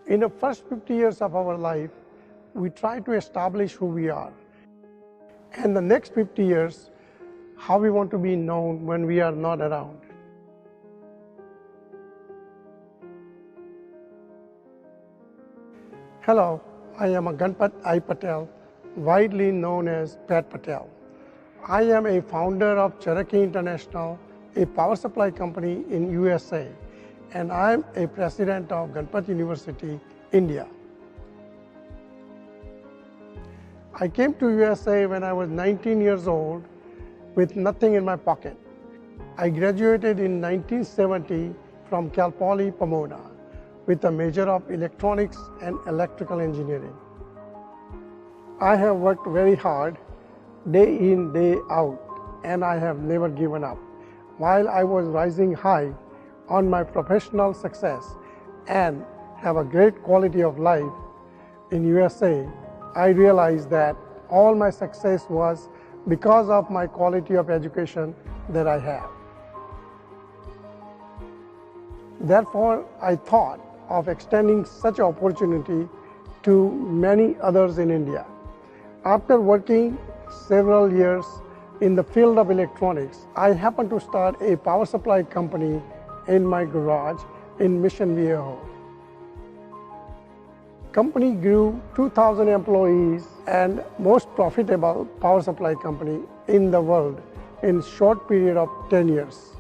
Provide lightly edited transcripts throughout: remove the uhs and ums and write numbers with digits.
In the first 50 years of our life, we try to establish who we are. And the next 50 years, how we want to be known when we are not around. Hello, I am Ganpat I. Patel, widely known as Pat Patel. I am a founder of Cherokee International, a power supply company in USA, and I am a president of Ganpat University, India. I came to USA when I was 19 years old with nothing in my pocket. I graduated in 1970 from Cal Poly Pomona with a major of electronics and electrical engineering. I have worked very hard, day in, day out, and I have never given up. While I was rising high on my professional success and have a great quality of life in USA, I realized that all my success was because of my quality of education that I have. Therefore, I thought of extending such opportunity to many others in India. After working several years in the field of electronics, I happened to start a power supply company in my garage in Mission Viejo. Company grew 2,000 employees and most profitable power supply company in the world in short period of 10 years.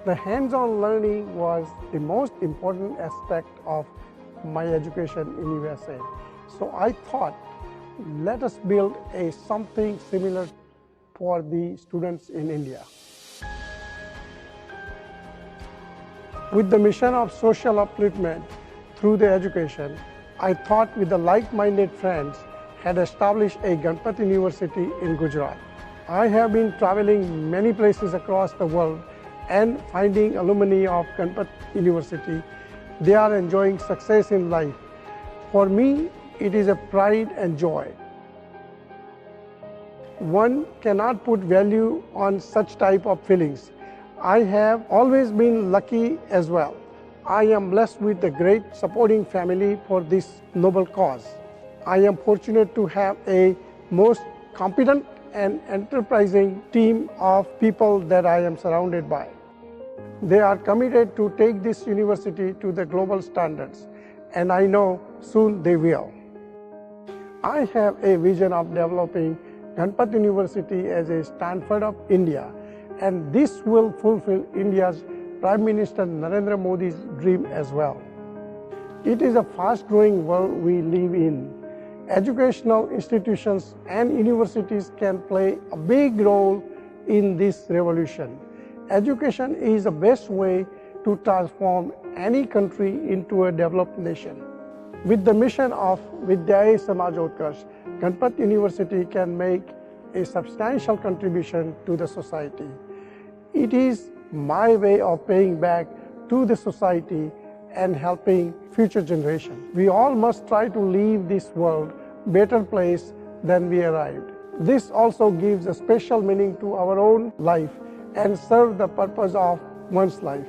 The hands-on learning was the most important aspect of my education in USA. So I thought, let us build something similar for the students in India. With the mission of social upliftment through the education, I thought with the like-minded friends had established a Ganpat University in Gujarat. I have been traveling many places across the world and finding alumni of Ganpat University. They are enjoying success in life. For me, it is a pride and joy. One cannot put value on such type of feelings. I have always been lucky as well. I am blessed with a great supporting family for this noble cause. I am fortunate to have a most competent and enterprising team of people that I am surrounded by. They are committed to take this university to the global standards, and I know soon they will. I have a vision of developing Ganpat University as a Stanford of India, and this will fulfill India's Prime Minister Narendra Modi's dream as well. It is a fast-growing world we live in. Educational institutions and universities can play a big role in this revolution. Education is the best way to transform any country into a developed nation. With the mission of Vidyay Samaj Utkarsh, Ganpat University can make a substantial contribution to the society. It is my way of paying back to the society and helping future generations. We all must try to leave this world a better place than we arrived. This also gives a special meaning to our own life and serve the purpose of one's life.